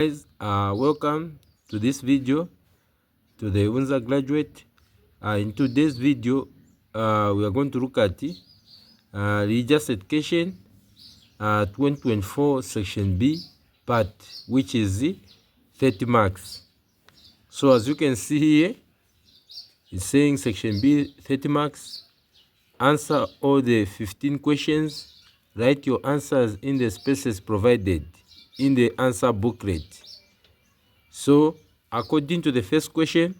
Guys, welcome to this video to the Unza Graduate. In today's video, we are going to look at religious education 2024 section B part, which is 30 marks. So as you can see here, it's saying section B 30 marks. Answer all the 15 questions. Write your answers in the spaces provided in the answer booklet. So according to the first question,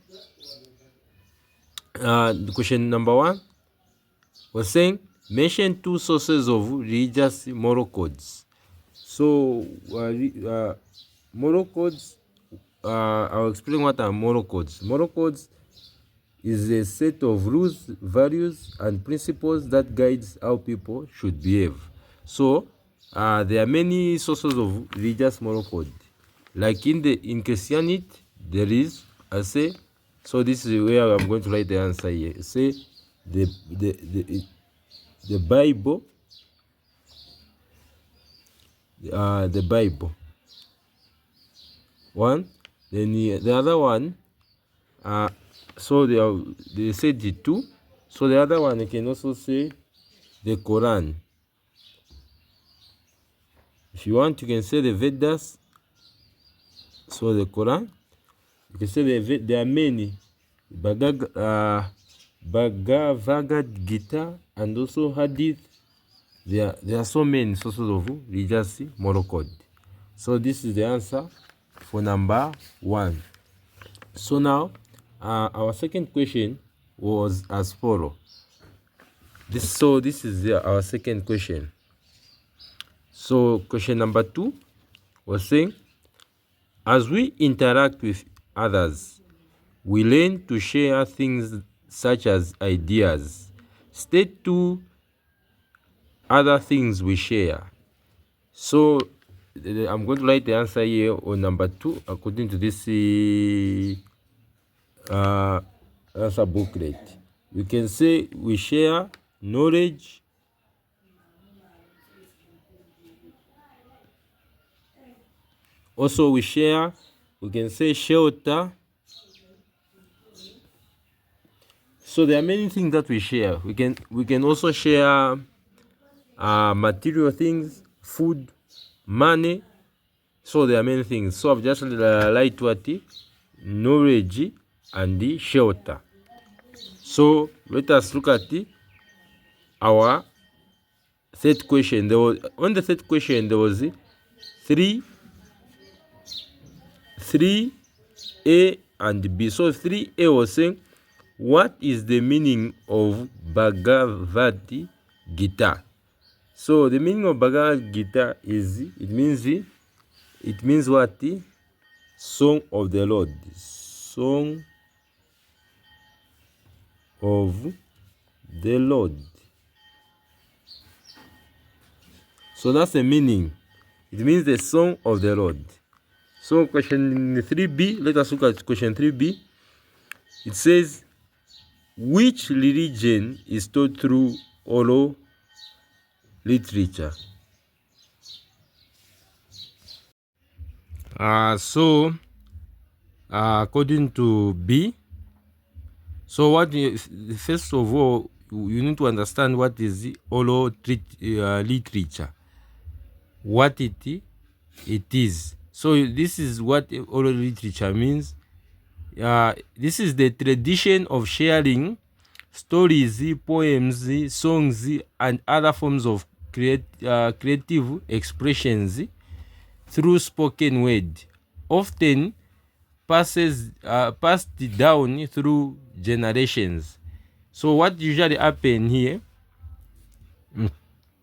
the question number 1 was saying mention 2 sources of religious moral codes. So moral codes, I'll explain what are moral codes. Moral codes is a set of rules, values, and principles that guides how people should behave. So there are many sources of religious moral code. Like in Christianity, there is, I say, so this is where I'm going to write the answer here. Say the Bible, the Bible. One, then the other one, so they said the 2. So the other one, you can also say the Quran. If you want, you can say the Vedas. So the Quran, you can say there are many. Bhagavad Gita and also Hadith. There are so many sources of religious moral code. So this is the answer for number 1. So now, our second question was as follows. This is our second question. So question number 2 was saying, as we interact with others, we learn to share things such as ideas. State 2 other things we share. So I'm going to write the answer here on number 2 according to this answer booklet. You can say we share knowledge, also we can say shelter. So there are many things that we share. We can also share material things, food, money. So there are many things. So I've just write what knowledge and the shelter. So let us look at our third question. On the third question there was 3A and B. So 3A was saying, what is the meaning of Bhagavad Gita? So the meaning of Bhagavad Gita is, it means what? Song of the Lord. Song of the Lord. So that's the meaning. It means the song of the Lord. So question 3B, let us look at question 3B. It says, which religion is taught through oral literature? According to B, so first of all, you need to understand what is the oral literature, what it is. So this is what oral literature means. This is the tradition of sharing stories, poems, songs, and other forms of creative expressions through spoken word, often passed down through generations. So what usually happen here,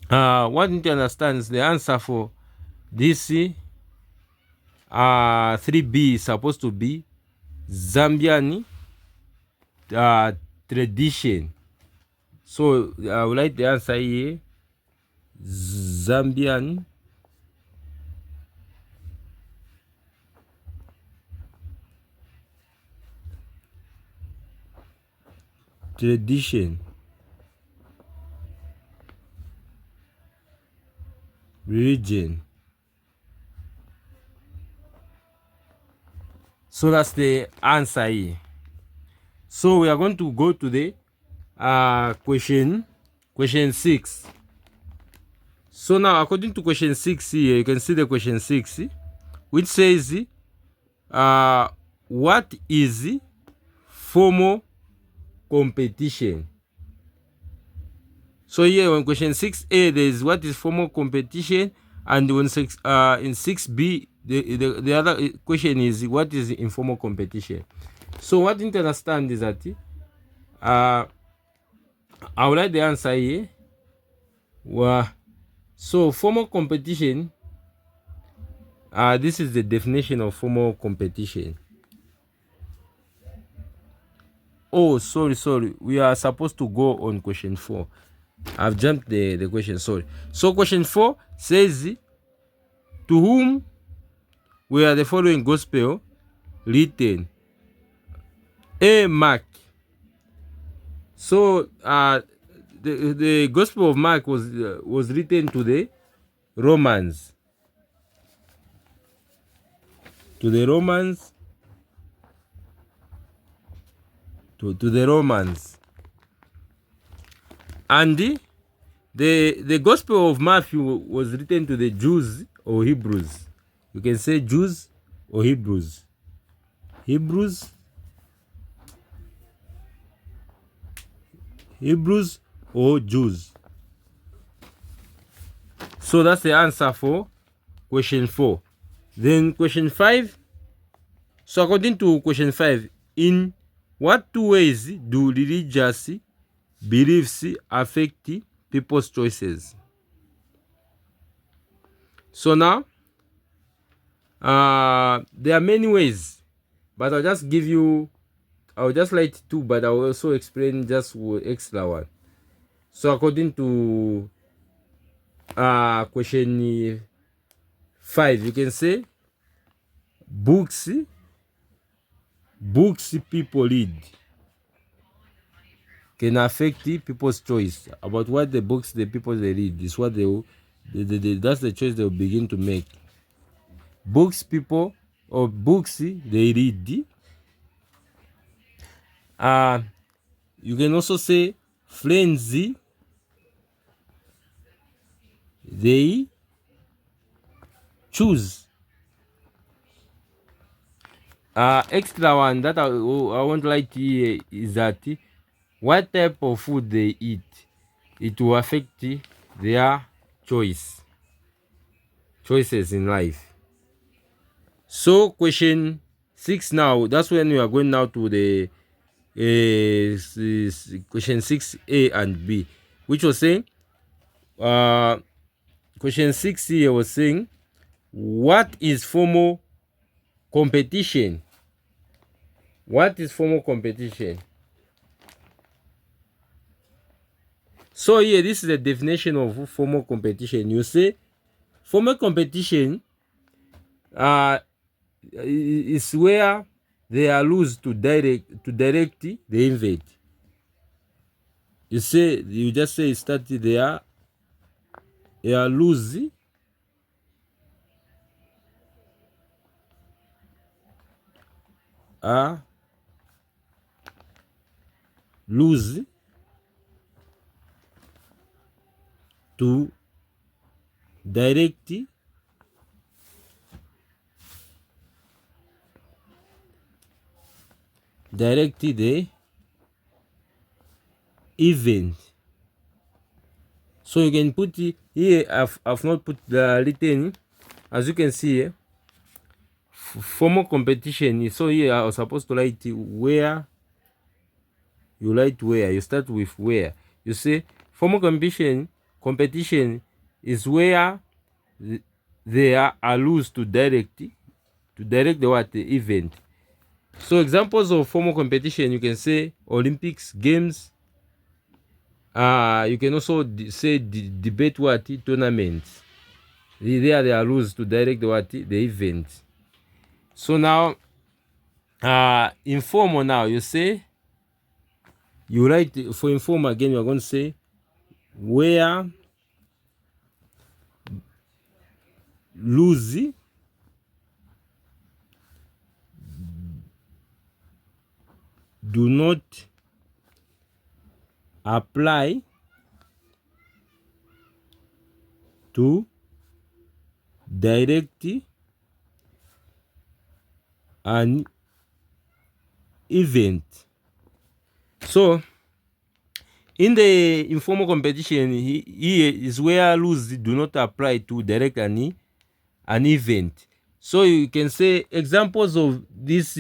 what you need to understand is the answer for this 3B is supposed to be Zambian tradition. So I will write the answer here, Zambian tradition, religion. So that's the answer here. So we are going to go to the question 6. So now, according to question 6 here, you can see the question 6, which says, what is formal competition? So here on question 6a, there is what is formal competition, and on in 6b, the other question is what is informal competition. So what you need to understand is that I will write the answer here. So formal competition, this is the definition of formal competition. Oh, sorry. We are supposed to go on question 4. I've jumped the question, sorry. So question 4 says, to whom were the following gospel written? A. Mark. So the gospel of Mark was written to the Romans. To the Romans. To the Romans. And the gospel of Matthew was written to the Jews or Hebrews. You can say Jews or Hebrews. Hebrews or Jews. So that's the answer for question 4. Then question 5. So according to question 5, in what 2 ways do religious beliefs affect people's choices? So now, there are many ways, but I'll just write 2, but I'll also explain just extra one. So according to question 5, you can say books people read can affect people's choice about what the books the people they read. Is what that's the choice they will begin to make. Books people or books they read. You can also say friends they choose. Extra one that I want to write here is that what type of food they eat, it will affect their choices in life. So question 6 now, that's when we are going now to the question 6a and b, which was saying question 6 here was saying, what is formal competition? What is formal competition? So here, this is the definition of formal competition. You say formal competition is where they are loose to direct the event. You just say start there. They are loose to direct the event. So you can put here. I've not put the written, as you can see here. Formal competition. So here I was supposed to write where. You write where. You start with where. You say formal competition is where they are loose to direct the event. So examples of formal competition, you can say Olympics, games. You can also say debate tournaments. There they are rules to direct the event. So now, informal now, you say, you write for informal again, you are going to say where lose do not apply to direct an event. So in the informal competition, here is where rules do not apply to direct an event. So you can say examples of this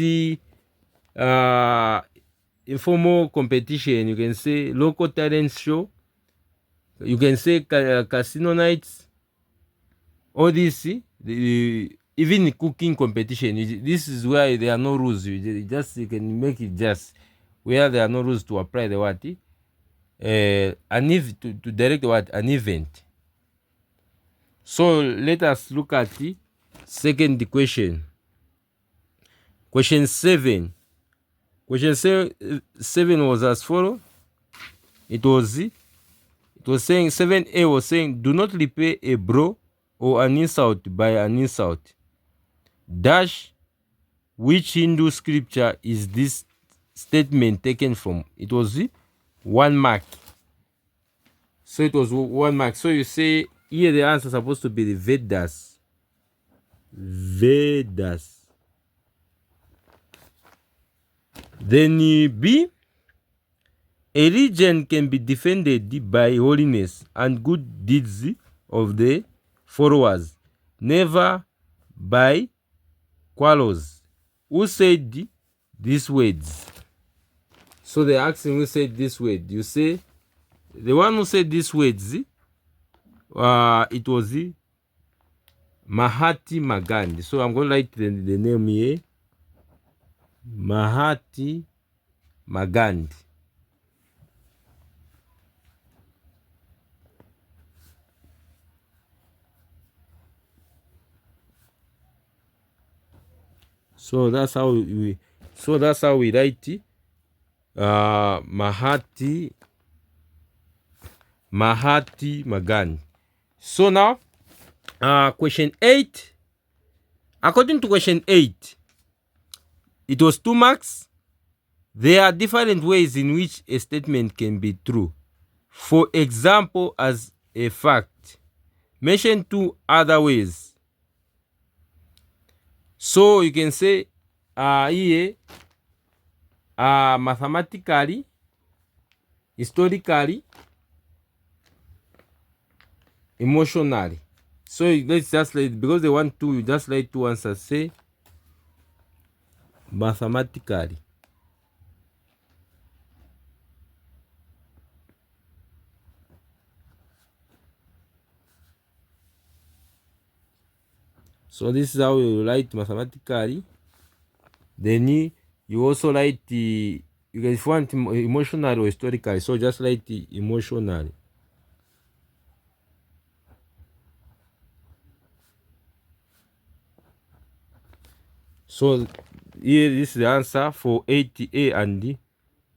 informal competition. You can say local talent show. You can say casino nights. All this, even cooking competition. This is where there are no rules. You can make it just where there are no rules to apply the what to direct what an event. So let us look at the second question. Question 7. Question 7 was as follows. It was saying 7A was saying, do not repay a blow or an insult by an insult. Dash, which Hindu scripture is this statement taken from? It was 1 mark. So it was 1 mark. So you say here the answer is supposed to be the Vedas. Vedas. Then B, a region can be defended by holiness and good deeds of the followers, never by quarrels. Who said these words? So they're asking who said this word. You say the one who said these words, it was Mahatma Gandhi. So I'm going to write the name here. Mahatma Gandhi. So that's how we write it. Mahatma Gandhi. So now question 8. According to question 8, it was 2 marks. There are different ways in which a statement can be true. For example, as a fact, mention 2 other ways. So you can say here mathematically, historically, emotionally. So let's just because they want to, you just write 2 answers. Say mathematically. So this is how you write mathematically. Then you also write the, you guys want emotional or historically. So just write the emotionally. So here this is the answer for 80A and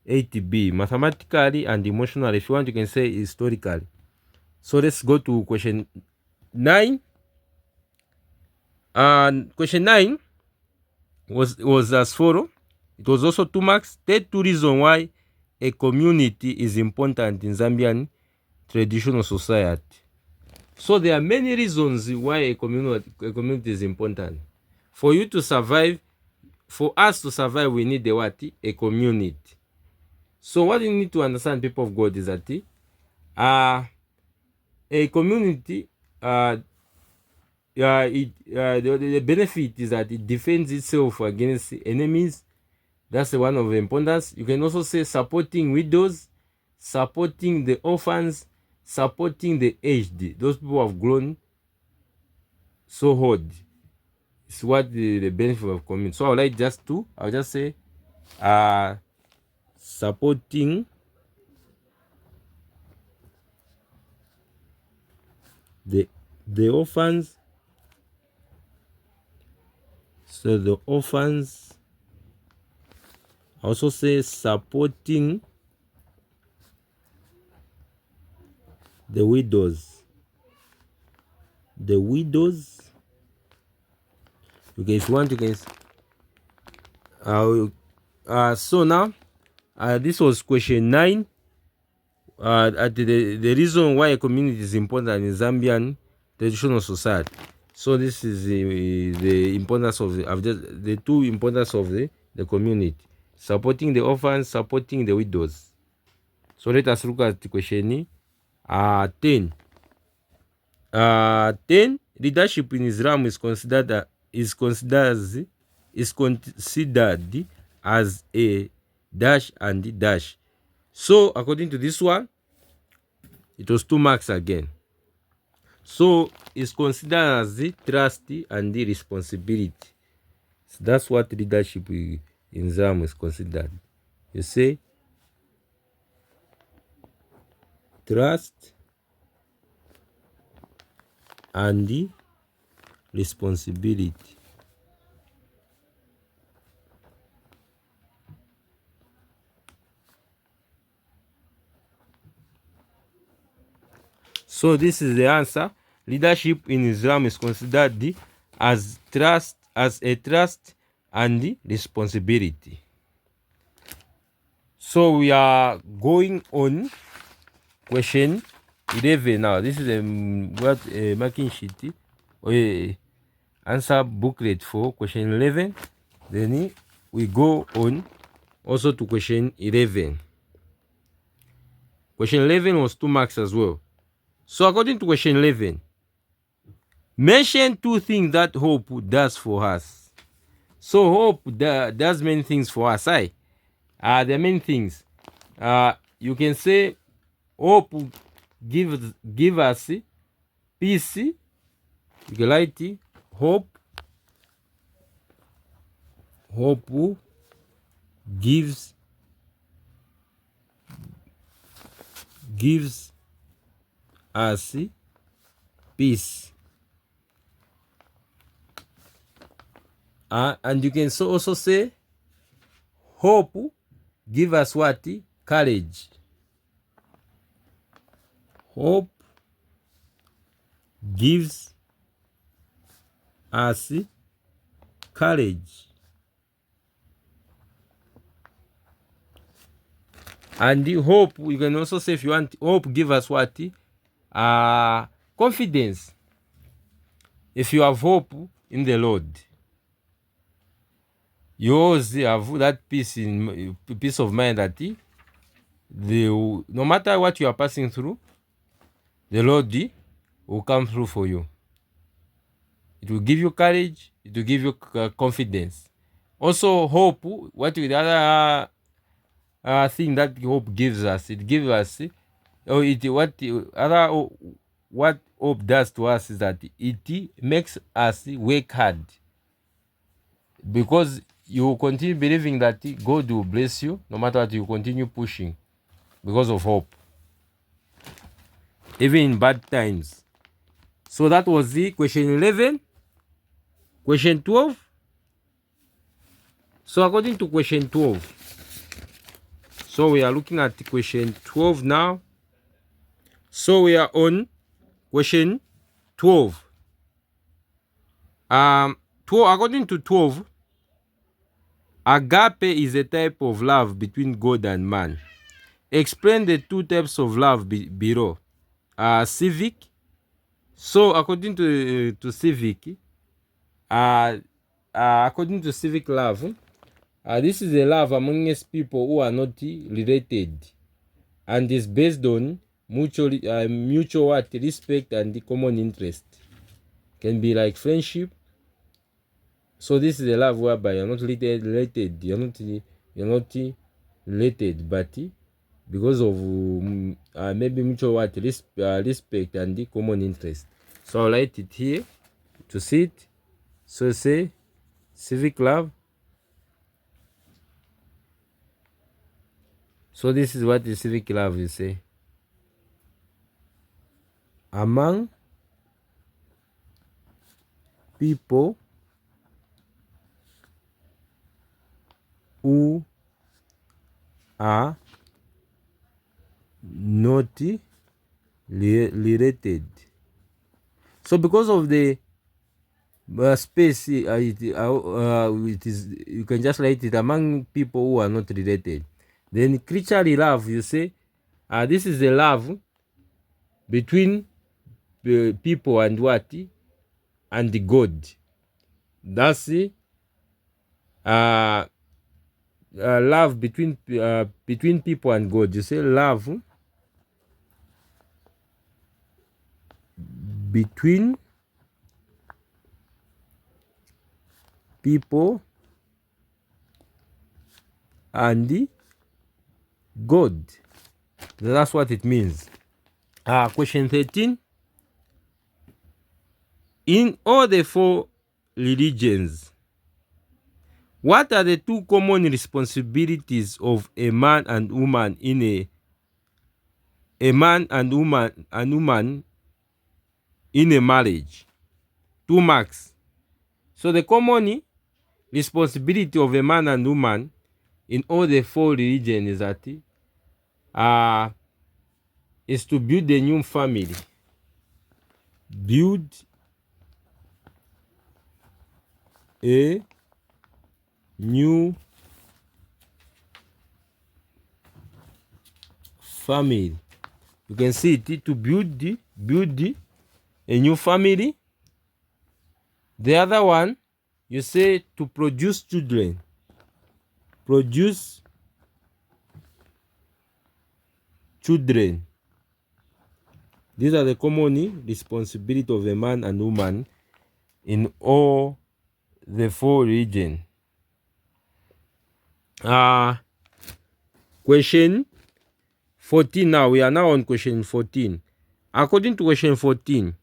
80B. Mathematically and emotionally. If you want, you can say historically. So let's go to question 9. And question 9 was as follows. It was also 2 marks. State 2 reasons why a community is important in Zambian traditional society. So there are many reasons why a community is important. For you to survive, for us to survive, we need a community. So what you need to understand, people of God, is that a community, the benefit is that it defends itself against enemies. That's one of the importance. You can also say supporting widows, supporting the orphans, supporting the aged. Those people who have grown so old. It's what the benefit of community. So I'll like just 2. I'll just say supporting the orphans. So the orphans. I also say supporting the widows. The widows. Okay, if you want, you can. So now This was question 9. The reason why a community is important in Zambian traditional society. So this is the importance of the two importance of the community: supporting the orphans, supporting the widows. So let us look at question 10. 10. Leadership in Islam is considered as a dash and dash. So according to this one, it was 2 marks again. So it's considered as the trust and the responsibility. So that's what leadership in Islam is considered. You say trust and the responsibility. So this is the answer. Leadership in Islam is considered as a trust and the responsibility. So we are going on question 11 now. This is a marking sheet or answer booklet for question 11. Then we go on also to question 11. Question 11 was 2 marks as well. So according to question 11, mention 2 things that hope does for us. So hope does many things for us. There are many things. You can say hope give us peace, equality. Hope gives us peace. And you can also say hope give us what? Courage. Hope gives us courage. And the hope, you can also say, if you want, hope give us what? Confidence. If you have hope in the Lord, you always have that peace of mind that no matter what you are passing through, the Lord will come through for you. It will give you courage. It will give you confidence. Also, hope. What the other thing that hope gives us? It gives us. What hope does to us is that it makes us work hard, because you will continue believing that God will bless you no matter what. You continue pushing because of hope, even in bad times. So that was the question 11. Question 12. So according to question 12, so we are looking at question 12 now. So we are on question 12. 12. According to 12, agape is a type of love between God and man. Explain the 2 types of love below. Civic. So according to civic, according to civic love, this is a love amongst people who are not related, and is based on mutual respect and common interest. Can be like friendship. So this is a love whereby you're not related. You're not related, but because of maybe mutual respect and the common interest. So I'll write it here to see it. So say civic love. So this is what the civic love will say. Among people who are not related. So because of the space, it is, you can just write it among people who are not related. Then creaturely love, you say, this is the love between people and what? And God. That's love between people and God. You say love between people and God. That's what it means. Question 13. In all the four religions, what are the two common responsibilities of a man and woman in a man and woman in a marriage? 2 marks. So the common responsibility of a man and woman in all the four religions is that is to build a new family. Build a new family. You can see it, to build a new family. The other one, you say to produce children. Produce children. These are the common responsibility of a man and woman in all the four religions. Question 14 now. We are now on question 14. According to question 14,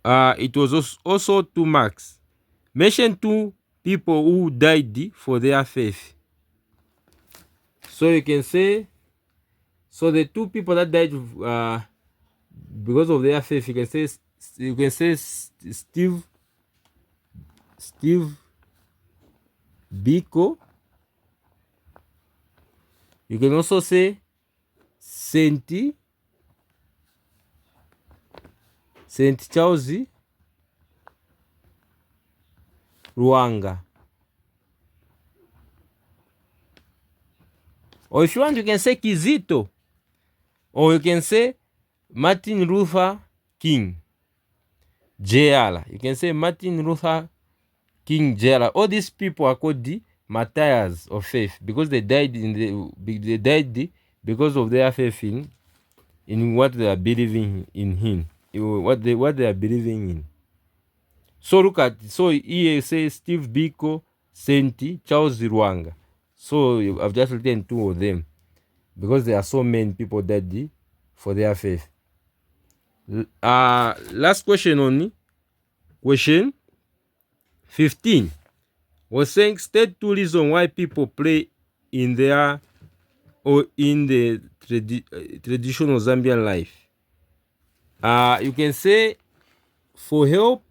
it was also 2 marks. Mention 2 people who died for their faith. So you can say, so the 2 people that died because of their faith, you can say Steve Biko. You can also say Saint Charles Ruanga. Or if you want, you can say Kizito. Or you can say Martin Luther King Jr. You can say Martin Luther King Jr. All these people are called the martyrs of faith because they died because of their faith in what they are believing in him, what they are believing in. So look at, so here says Steve Biko, Saint Charles Rwanga. So I've just written 2 of them because there are so many people that died for their faith. Last question only. Question 15 was saying, state 2 reasons why people pray in their or in the traditional Zambian life. You can say for help.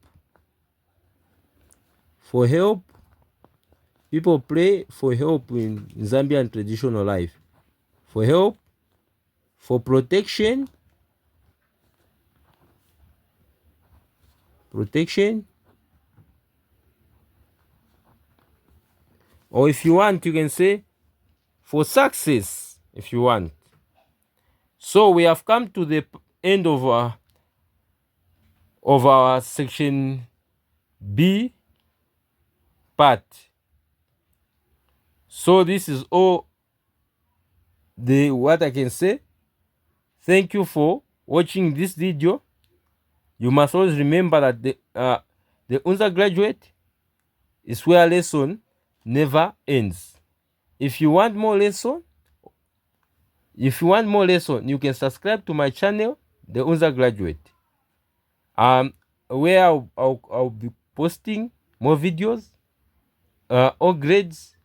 People pray for help in Zambian traditional life. For help, for protection, or if you want, you can say for success, if you want. So we have come to the end of our section B part. So this is all what I can say. Thank you for watching this video. You must always remember that the Unza Graduate is where lesson never ends. If you want more lesson, you can subscribe to my channel, the Unza Graduate. Where I'll be posting more videos, all grades,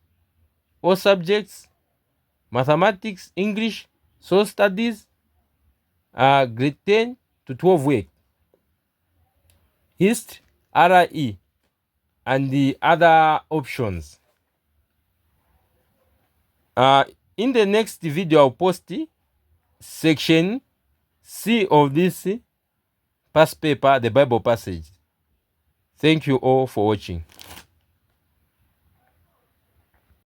all subjects, mathematics, English, social studies, grade 10 to 12 week, history, RE, and the other options. In the next video, I'll post section C of this past paper, the Bible passage. Thank you all for watching.